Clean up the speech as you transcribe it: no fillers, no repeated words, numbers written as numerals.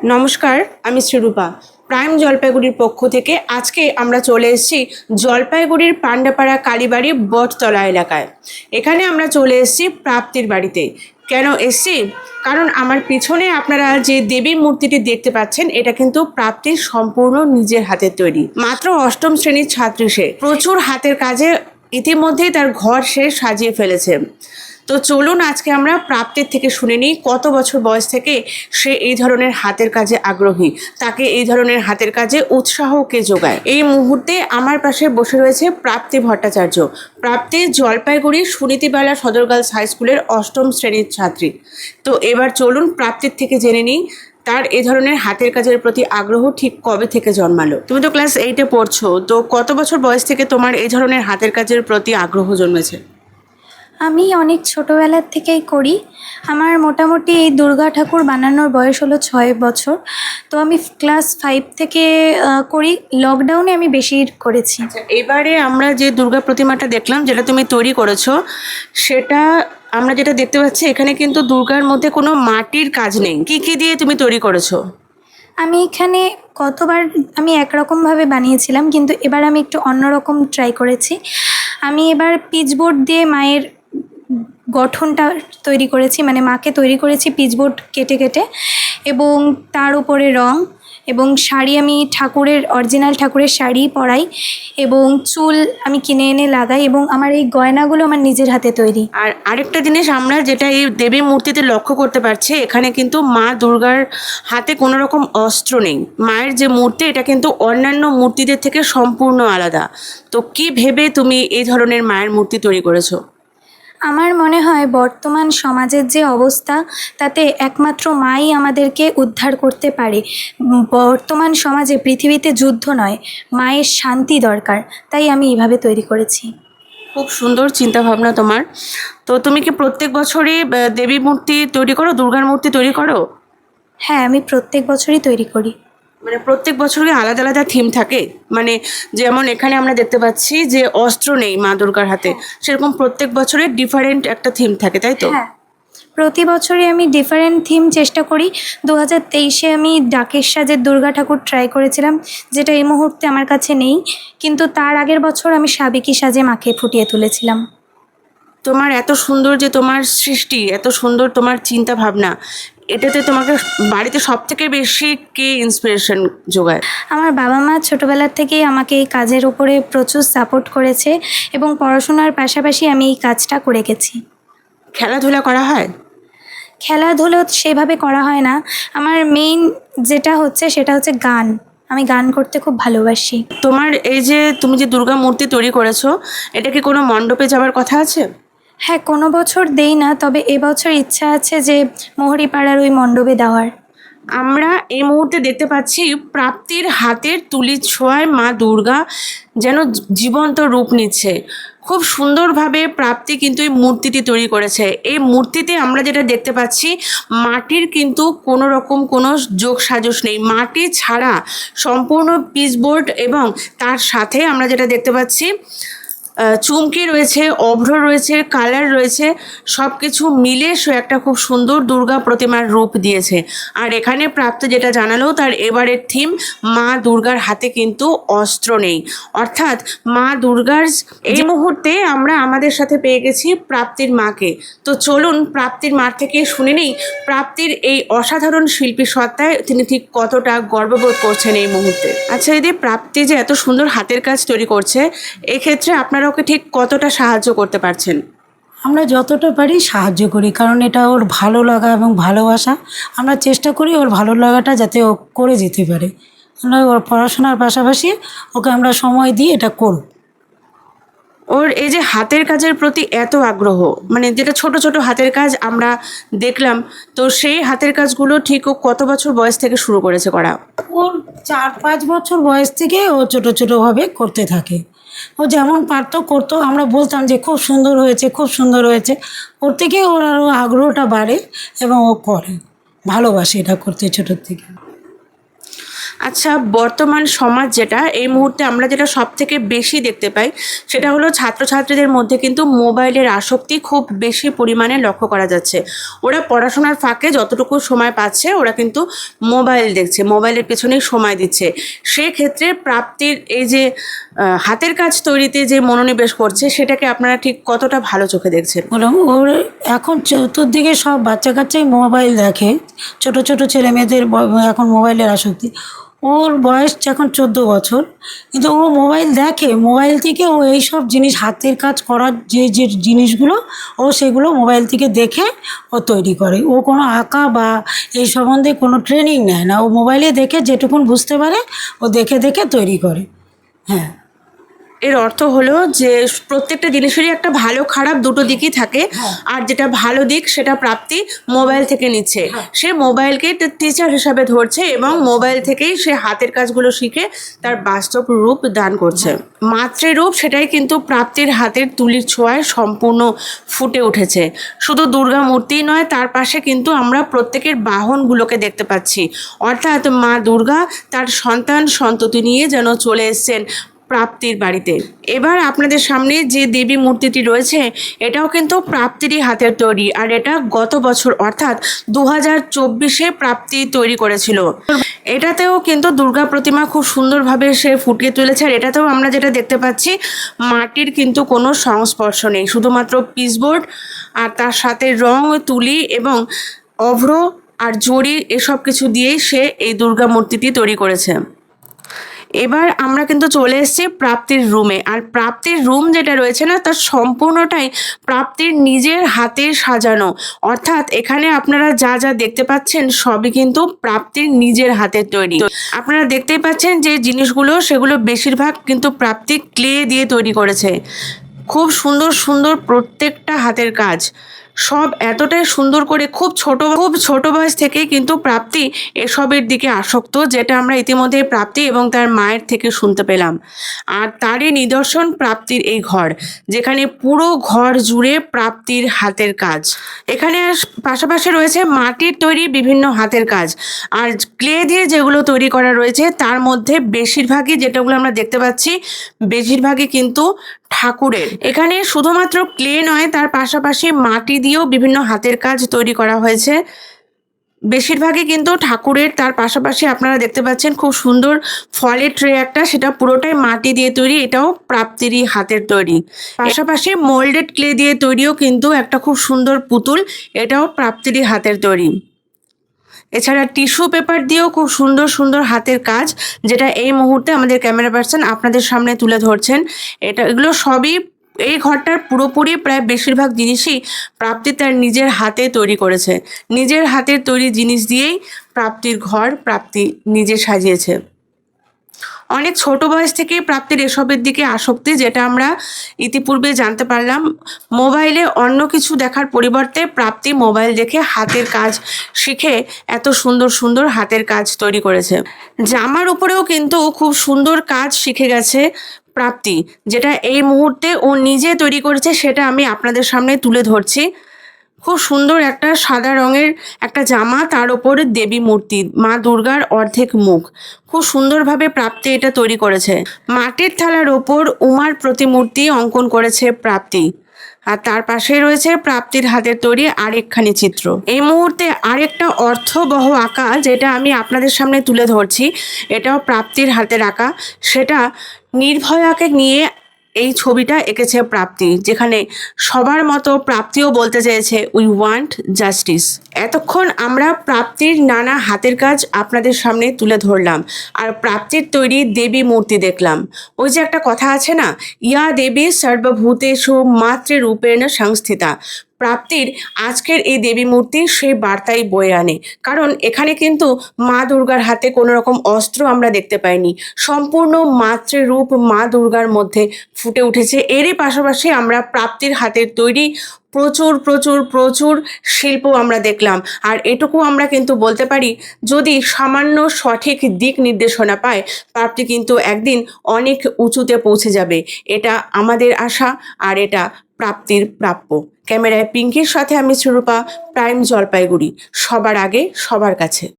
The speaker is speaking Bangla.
নমস্কার, আমি শ্রীরূপা। প্রাইম জলপাইগুড়ির পক্ষ থেকে আজকে আমরা চলে এসেছি জলপাইগুড়ির পান্ডাপাড়া কালীবাড়ি বটতলা এলাকায়। এখানে আমরা চলে এসেছি প্রাপ্তির বাড়িতে। কেন এসেছি? কারণ আমার পিছনে আপনারা যে দেবী মূর্তিটি দেখতে পাচ্ছেন, এটা কিন্তু প্রাপ্তির সম্পূর্ণ নিজের হাতের তৈরি। মাত্র অষ্টম শ্রেণীর ছাত্রী সে, প্রচুর হাতের কাজে ইতিমধ্যেই তার ঘর সে সাজিয়ে ফেলেছে। তো চলুন আজকে আমরা প্রাপ্তির থেকে শুনে নিই কত বছর বয়স থেকে সে এই ধরনের হাতের কাজে আগ্রহী, তাকে এই ধরনের হাতের কাজে উৎসাহ কে যোগায়। এই মুহূর্তে আমার পাশে বসে রয়েছে প্রাপ্তি ভট্টাচার্য। প্রাপ্তি জলপাইগুড়ি সুনীতিবালা সদর গার্লস হাই স্কুলের অষ্টম শ্রেণীর ছাত্রী। তো এবার চলুন প্রাপ্তির থেকে জেনে নিই তার এই ধরনের হাতের কাজের প্রতি আগ্রহ ঠিক কবে থেকে জন্মালো। তুমি তো ক্লাস 8-এ পড়ছো, তো কত বছর বয়স থেকে তোমার এই ধরনের হাতের কাজের প্রতি আগ্রহ জন্মেছে? আমি অনেক ছোটোবেলার থেকেই করি। আমার মোটামুটি এই দুর্গা ঠাকুর বানানোর বয়স হলো 6 বছর। তো আমি ক্লাস 5 থেকে করি। লকডাউনে আমি বেশি করেছি। এবারে আমরা যে দুর্গা প্রতিমাটা দেখলাম, যেটা তুমি তৈরি করেছো, সেটা আমরা যেটা দেখতে পাচ্ছি এখানে কিন্তু দুর্গার মধ্যে কোনো মাটির কাজ নেই। কি কি দিয়ে তুমি তৈরি করেছো? আমি এখানে কতবার আমি একরকমভাবে বানিয়েছিলাম, কিন্তু এবার আমি একটু অন্যরকম ট্রাই করেছি। আমি এবার পিচবোর্ড দিয়ে মায়ের গঠনটা তৈরি করেছি, মানে মাকে তৈরি করেছি পিচবোর্ড কেটে কেটে, এবং তার উপরে রং এবং শাড়ি, আমি ঠাকুরের অরিজিনাল ঠাকুরের শাড়ি পরাই, এবং চুল আমি কিনে এনে লাগাই, এবং আমার এই গয়নাগুলো আমার নিজের হাতে তৈরি। আর আরেকটা জিনিস আমরা যেটা এই দেবী মূর্তিতে লক্ষ্য করতে পারছি, এখানে কিন্তু মা দুর্গার হাতে কোনো রকম অস্ত্র নেই। মায়ের যে মূর্তি, এটা কিন্তু অন্যান্য মূর্তিদের থেকে সম্পূর্ণ আলাদা। তো কি ভেবে তুমি এই ধরনের মায়ের মূর্তি তৈরি করেছো? আমার মনে হয় বর্তমান সমাজের যে অবস্থা, তাতে একমাত্র মাই আমাদেরকে উদ্ধার করতে পারে। বর্তমান সমাজে পৃথিবীতে যুদ্ধ নয়, মায়ের শান্তি দরকার। তাই আমি এইভাবে তৈরি করেছি। খুব সুন্দর চিন্তা ভাবনা তোমার। তো তুমি কি প্রত্যেক বছরই দেবী মূর্তি তৈরি করো, দুর্গার মূর্তি তৈরি করো? হ্যাঁ, আমি প্রত্যেক বছরই তৈরি করি। মানে প্রত্যেক বছরই আলাদা আলাদা থিম থাকে? মানে যেমন এখানে আমরা দেখতে পাচ্ছি যে অস্ত্র নেই মা দুর্গার হাতে, সেরকম প্রত্যেক বছরে ডিফারেন্ট একটা থিম থাকে, তাই তো? হ্যাঁ, প্রতি বছরই আমি ডিফারেন্ট থিম চেষ্টা করি। 2023-এ আমি ডাকের সাজের দুর্গা ঠাকুর ট্রাই করেছিলাম, যেটা এই মুহূর্তে আমার কাছে নেই, কিন্তু তার আগের বছর আমি সাবেকি সাজে মাকে ফুটিয়ে তুলেছিলাম। তোমার এত সুন্দর যে তোমার সৃষ্টি, এত সুন্দর তোমার চিন্তা ভাবনা, এটাতে তোমাকে বাড়িতে সব থেকে বেশি কে ইন্সপিরেশন যোগায়? আমার বাবা মা ছোটোবেলার থেকেই আমাকে এই কাজের উপরে প্রচুর সাপোর্ট করেছে, এবং পড়াশোনার পাশাপাশি আমি এই কাজটা করে গেছি। খেলাধুলা করা হয়? খেলাধুলো সেভাবে করা হয় না। আমার মেইন যেটা হচ্ছে সেটা হচ্ছে গান। আমি গান করতে খুব ভালোবাসি। তোমার এই যে তুমি যে দুর্গা মূর্তি তৈরি করেছো, এটা কি কোনো মণ্ডপে যাওয়ার কথা আছে? হ্যাঁ, কোনো বছর দেই না, তবে এবছর ইচ্ছা আছে যে মোহরিপাড়ার ওই মণ্ডপে দেওয়ার। আমরা এই মুহূর্তে দেখতে পাচ্ছি প্রাপ্তির হাতের তুলির ছোঁয়ায় মা দুর্গা যেন জীবন্ত রূপ নিচ্ছে। খুব সুন্দরভাবে প্রাপ্তি কিন্তু এই মূর্তিটি তৈরি করেছে। এই মূর্তিতে আমরা যেটা দেখতে পাচ্ছি, মাটির কিন্তু কোনো রকম কোনো যোগ সাজস নেই। মাটি ছাড়া সম্পূর্ণ পিচবোর্ড, এবং তার সাথে আমরা যেটা দেখতে পাচ্ছি চুমকি রয়েছে, অভ্র রয়েছে, কালার রয়েছে, সব কিছু মিলে সে একটা খুব সুন্দর দুর্গা প্রতিমার রূপ দিয়েছে। আর এখানে প্রাপ্ত যেটা জানালো, তার এবারের থিম মা দুর্গার হাতে কিন্তু অস্ত্র নেই, অর্থাৎ মা দুর্গার। এই মুহূর্তে আমরা আমাদের সাথে পেয়ে গেছি প্রাপ্তির মাকে। তো চলুন প্রাপ্তির মা থেকে শুনে নেই প্রাপ্তির এই অসাধারণ শিল্পী সত্তায় তিনি ঠিক কতটা গর্ববোধ করছেন এই মুহূর্তে। আচ্ছা, এই যে প্রাপ্তি যে এত সুন্দর হাতের কাজ তৈরি করছে, এক্ষেত্রে আপনারা ওকে ঠিক কতটা সাহায্য করতে পারছেন? আমরা যতটা পারি সাহায্য করি, কারণ এটা ওর ভালো লাগা এবং ভালোবাসা। আমরা চেষ্টা করি ওর ভালো লাগাটা যাতে ও করে যেতে পারে। আমরা ওর পড়াশোনার পাশাপাশি ওকে আমরা সময় দিই এটা করুক। ওর এই যে হাতের কাজের প্রতি এত আগ্রহ, মানে যেটা ছোট ছোট হাতের কাজ আমরা দেখলাম, তো সেই হাতের কাজগুলো ঠিক ও কত বছর বয়স থেকে শুরু করেছে করা? ওর 4-5 বছর বয়স থেকে ও ছোটো ছোটোভাবে করতে থাকে। ও যেমন পারতো করতো, আমরা বলতাম যে খুব সুন্দর হয়েছে, খুব সুন্দর হয়েছে। ওর থেকে ওর আরও আগ্রহটা বাড়ে এবং ও করে, ভালোবাসে এটা করতে ছোটোর থেকে। আচ্ছা, বর্তমান সমাজ যেটা এই মুহূর্তে আমরা যেটা সব থেকে বেশি দেখতে পাই সেটা হলো ছাত্রছাত্রীদের মধ্যে কিন্তু মোবাইলের আসক্তি খুব বেশি পরিমাণে লক্ষ্য করা যাচ্ছে। ওরা পড়াশোনার ফাঁকে যতটুকু সময় পাচ্ছে ওরা কিন্তু মোবাইল দেখছে, মোবাইলের পেছনেই সময় দিচ্ছে। সেক্ষেত্রে প্রাপ্তির এই যে হাতের কাজ তৈরিতে যে মনোনিবেশ করছে সেটাকে আপনারা ঠিক কতটা ভালো চোখে দেখছেন? বললাম ওর এখন চতুর্দিকে সব বাচ্চা কাচ্চাই মোবাইল দেখে, ছোট ছোট ছেলে মেয়েদের এখন মোবাইলের আসক্তি। ওর বয়স এখন 14 বছর, কিন্তু ও মোবাইল দেখে, মোবাইল থেকে ও এইসব জিনিস হাতের কাজ করার যে যে জিনিসগুলো ও সেগুলো মোবাইল থেকে দেখে ও তৈরি করে। ও কোনো আঁকা বা এই সম্বন্ধে কোনো ট্রেনিং নেয় না, ও মোবাইলে দেখে যেটুকুন বুঝতে পারে ও দেখে দেখে তৈরি করে। হ্যাঁ, এর অর্থ হলো যে প্রত্যেকটা জিনিসেরই একটা ভালো খারাপ দুটো দিকই থাকে, আর যেটা ভালো দিক সেটা প্রাপ্তি মোবাইল থেকে নিচ্ছে। সে মোবাইলকে টিচার হিসাবে ধরছে এবং মোবাইল থেকেই সে হাতের কাজগুলো শিখে তার বাস্তব রূপ দান করছে। মাতৃরূপ সেটাই কিন্তু প্রাপ্তির হাতের তুলির ছোঁয়ায় সম্পূর্ণ ফুটে উঠেছে। শুধু দুর্গা মূর্তিই নয়, তার পাশে কিন্তু আমরা প্রত্যেকের বাহনগুলোকে দেখতে পাচ্ছি, অর্থাৎ মা দুর্গা তার সন্তান সন্ততি নিয়ে যেন চলে এসেছেন প্রাপ্তির বাড়িতে। এবার আপনাদের সামনে যে দেবী মূর্তিটি রয়েছে এটাও কিন্তু প্রাপ্তিরই হাতের তৈরি, আর এটা গত বছর অর্থাৎ 2024-এ প্রাপ্তি তৈরি করেছিল। এটাতেও কিন্তু দুর্গা প্রতিমা খুব সুন্দরভাবে সে ফুটিয়ে তুলেছে, আর এটাতেও আমরা যেটা দেখতে পাচ্ছি মাটির কিন্তু কোনো সংস্পর্শ নেই, শুধুমাত্র পিচবোর্ড আর তার সাথে রং, তুলি এবং অভ্র আর জড়ি এসব কিছু দিয়েই সে এই দুর্গা মূর্তিটি তৈরি করেছে। এবার আমরা কিন্তু চলে এসেছি প্রাপ্তির রুমে, আর প্রাপ্তির রুম যেটা রয়েছে না তার সম্পূর্ণটাই প্রাপ্তির নিজের হাতে সাজানো, অর্থাৎ এখানে আপনারা যা যা দেখতে পাচ্ছেন সবই কিন্তু প্রাপ্তির নিজের হাতের তৈরি। আপনারা দেখতেই পাচ্ছেন যে জিনিসগুলো সেগুলো বেশিরভাগ কিন্তু প্রাপ্তি ক্লে দিয়ে তৈরি করেছে। খুব সুন্দর সুন্দর প্রত্যেকটা হাতের কাজ, সব এতটাই সুন্দর করে খুব ছোট বয়স থেকেই কিন্তু প্রাপ্তি এসবের দিকে আসক্ত, যেটা আমরা ইতিমধ্যে প্রাপ্তি এবং তার মায়ের থেকে শুনতে পেলাম। আর তারই নিদর্শন প্রাপ্তির এই ঘর, যেখানে পুরো ঘর জুড়ে প্রাপ্তির হাতের কাজ। এখানে পাশাপাশি রয়েছে মাটির তৈরি বিভিন্ন হাতের কাজ, আর ক্লে দিয়ে যেগুলো তৈরি করা রয়েছে তার মধ্যে বেশিরভাগই যেটাগুলো আমরা দেখতে পাচ্ছি বেশিরভাগই কিন্তু ঠাকুরের। এখানে শুধুমাত্র ক্লে নয়, তার পাশাপাশি মাটি দিয়েও বিভিন্ন হাতের কাজ তৈরি করা হয়েছে। বেশিরভাগই কিন্তু ঠাকুরের, তার পাশাপাশি আপনারা দেখতে পাচ্ছেন খুব সুন্দর ফলের ট্রে একটা, সেটা পুরোটাই মাটি দিয়ে তৈরি, এটাও প্রাপ্তিরই হাতের তৈরি। পাশাপাশি মোল্ডেড ক্লে দিয়ে তৈরিও কিন্তু একটা খুব সুন্দর পুতুল, এটাও প্রাপ্তিরই হাতের তৈরি। এছাড়া টিস্যু পেপার দিয়েও খুব সুন্দর সুন্দর হাতের কাজ, যেটা এই মুহূর্তে আমাদের ক্যামেরা পার্সন আপনাদের সামনে তুলে ধরছেন। এগুলো সবই এই ঘরটার পুরোপুরি প্রায় বেশিরভাগ জিনিসই প্রাপ্তি তার নিজের হাতে তৈরি করেছে। নিজের হাতের তৈরি জিনিস দিয়েই প্রাপ্তির ঘর প্রাপ্তি নিজে সাজিয়েছে। অনেক ছোট বয়স থেকেই প্রাপ্তির এসবের দিকে আসক্তি, যেটা আমরা ইতিপূর্বে জানতে পারলাম। মোবাইলে অন্য কিছু দেখার পরিবর্তে প্রাপ্তি মোবাইল দেখে হাতের কাজ শিখে এত সুন্দর সুন্দর হাতের কাজ তৈরি করেছে। জামার উপরেও কিন্তু খুব সুন্দর কাজ শিখে গেছে প্রাপ্তি, যেটা এই মুহূর্তে ও নিজে তৈরি করেছে, সেটা আমি আপনাদের সামনে তুলে ধরছি। খুব সুন্দর একটা সাদা রঙের একটা জামা, তার ওপরে দেবী মূর্তি, মা দুর্গার অর্ধেক মুখ, খুব সুন্দরভাবে প্রাপ্তি এটা তৈরি করেছে। মাটির থালার ওপর উমার প্রতিমূর্তি অঙ্কন করেছে প্রাপ্তি, আর তার পাশে রয়েছে প্রাপ্তির হাতের তৈরি আরেকখানি চিত্র। এই মুহূর্তে আরেকটা অর্থবহ আঁকা যেটা আমি আপনাদের সামনে তুলে ধরছি, এটাও প্রাপ্তির হাতের আঁকা। সেটা নির্ভয়াকে নিয়ে এই ছবিটা এঁকেছে প্রাপ্তি, যেখানে সবার মতো প্রাপ্তিও বলতে চেয়েছে উই ওয়ান্ট জাস্টিস। এতক্ষণ আমরা প্রাপ্তির নানা হাতের কাজ আপনাদের সামনে তুলে ধরলাম, আর প্রাপ্তির তৈরি দেবী মূর্তি দেখলাম। ওই যে একটা কথা আছে না, ইয়া দেবী সর্বভূতেষু মাতৃরূপেণ সংস্থিতা। প্রাপ্তির আজকের এই দেবী মূর্তি সেই বার্তাই বয়ে আনে, কারণ এখানে কিন্তু মা দুর্গার হাতে কোনো রকম অস্ত্র আমরা দেখতে পাইনি, সম্পূর্ণ মাতৃরূপ মা দুর্গার মধ্যে ফুটে উঠেছে। এরই পাশাপাশি আমরা প্রাপ্তির হাতের তৈরি প্রচুর প্রচুর প্রচুর শিল্প আমরা দেখলাম। আর এটুকু আমরা কিন্তু বলতে পারি, যদি সামান্য সঠিক দিক নির্দেশনা পায় প্রাপ্তি কিন্তু একদিন অনেক উঁচুতে পৌঁছে যাবে। এটা আমাদের আশা, আর এটা প্রাপ্তির প্রাপ্য। ক্যামেরায় পিঙ্কির সাথে আমি সুরূপা, প্রাইম জলপাইগুড়ি, সবার আগে সবার কাছে।